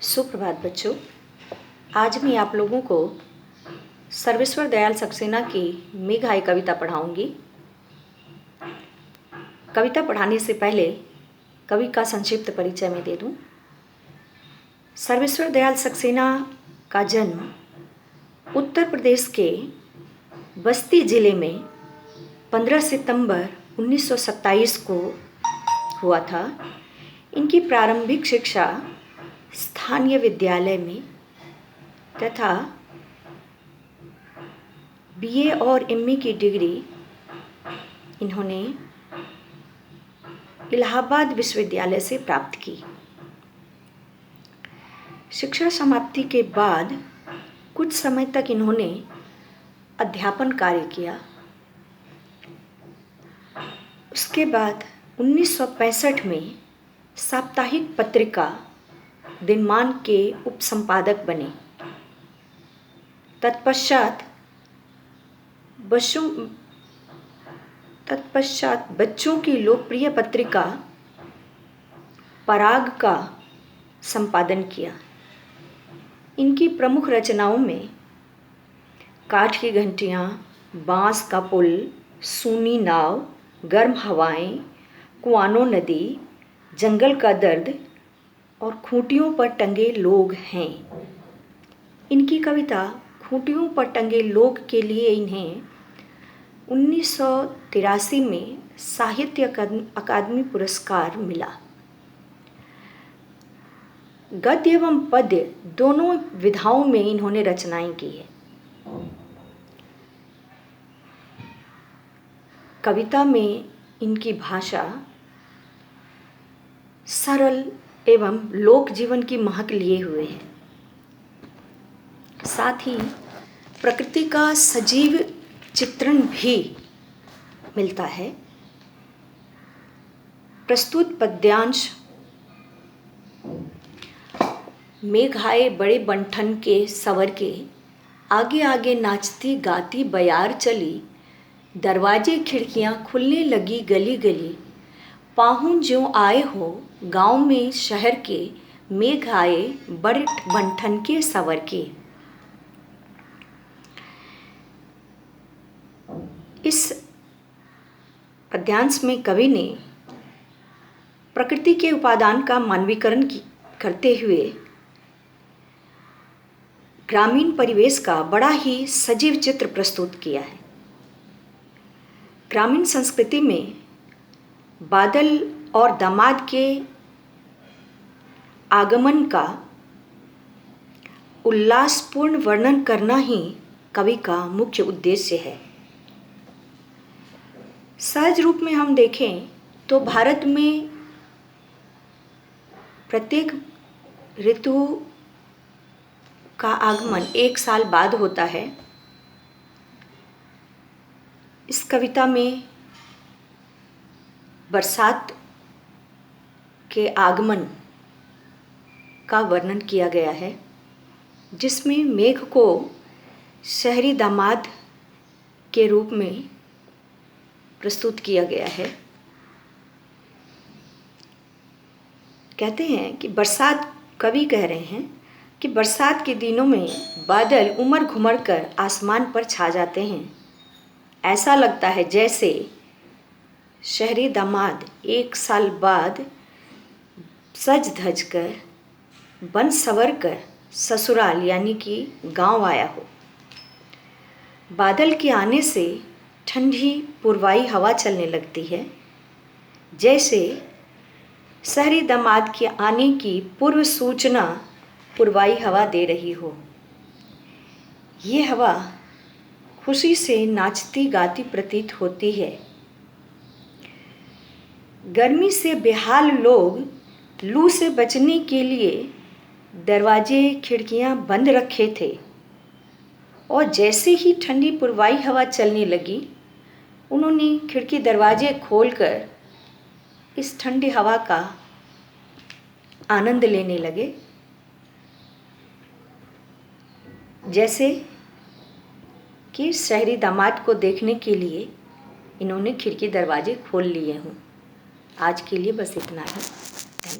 सुप्रभात बच्चों। आज मैं आप लोगों को सर्वेश्वर दयाल सक्सेना की मेघाए कविता पढ़ाऊंगी। कविता पढ़ाने से पहले कवि का संक्षिप्त परिचय मैं दे दूं। सर्वेश्वर दयाल सक्सेना का जन्म उत्तर प्रदेश के बस्ती जिले में 15 सितंबर 1927 को हुआ था। इनकी प्रारंभिक शिक्षा स्थानीय विद्यालय में तथा बीए और एमए की डिग्री इन्होंने इलाहाबाद विश्वविद्यालय से प्राप्त की। शिक्षा समाप्ति के बाद कुछ समय तक इन्होंने अध्यापन कार्य किया। उसके बाद 1965 में साप्ताहिक पत्रिका दिनमान के उपसंपादक बने। तत्पश्चात बच्चों की लोकप्रिय पत्रिका पराग का संपादन किया। इनकी प्रमुख रचनाओं में काठ की घंटियाँ, बांस का पुल, सूनी नाव, गर्म हवाएं, कुआनो नदी, जंगल का दर्द और खूंटियों पर टंगे लोग हैं। इनकी कविता खूंटियों पर टंगे लोग के लिए इन्हें 1983 में साहित्य अकादमी पुरस्कार मिला। गद्य एवं पद्य दोनों विधाओं में इन्होंने रचनाएं की है। कविता में इनकी भाषा सरल एवं लोक जीवन की महक लिए हुए है। साथ ही प्रकृति का सजीव चित्रण भी मिलता है। प्रस्तुत पद्यांश मेघाए बड़े बंठन के सवर के, आगे आगे नाचती गाती बयार चली, दरवाजे खिड़कियां खुलने लगी गली गली, पाहुन ज्यों आए हो गांव में शहर के, मेघ आए बड़े बंठन के सवर के। इस पद्यांश में कवि ने प्रकृति के उपादान का मानवीकरण करते हुए ग्रामीण परिवेश का बड़ा ही सजीव चित्र प्रस्तुत किया है। ग्रामीण संस्कृति में बादल और दामाद के आगमन का उल्लासपूर्ण वर्णन करना ही कवि का मुख्य उद्देश्य है। सहज रूप में हम देखें तो भारत में प्रत्येक ऋतु का आगमन एक साल बाद होता है। इस कविता में बरसात के आगमन का वर्णन किया गया है, जिसमें मेघ को शहरी दामाद के रूप में प्रस्तुत किया गया है। कहते हैं कि कवि कह रहे हैं कि बरसात के दिनों में बादल उमड़ घुमड़ कर आसमान पर छा जाते हैं। ऐसा लगता है जैसे शहरी दामाद एक साल बाद सज धज कर बन संवर कर ससुराल यानी कि गांव आया हो। बादल के आने से ठंडी पूर्वाई हवा चलने लगती है, जैसे शहरी दामाद के आने की पूर्व सूचना पूर्वाई हवा दे रही हो। ये हवा खुशी से नाचती गाती प्रतीत होती है। गर्मी से बेहाल लोग लू से बचने के लिए दरवाजे खिड़कियां बंद रखे थे, और जैसे ही ठंडी पूर्वाई हवा चलने लगी, उन्होंने खिड़की दरवाजे खोलकर इस ठंडी हवा का आनंद लेने लगे। जैसे कि शहरी दामाद को देखने के लिए इन्होंने खिड़की दरवाजे खोल लिए हों। आज के लिए बस इतना ही।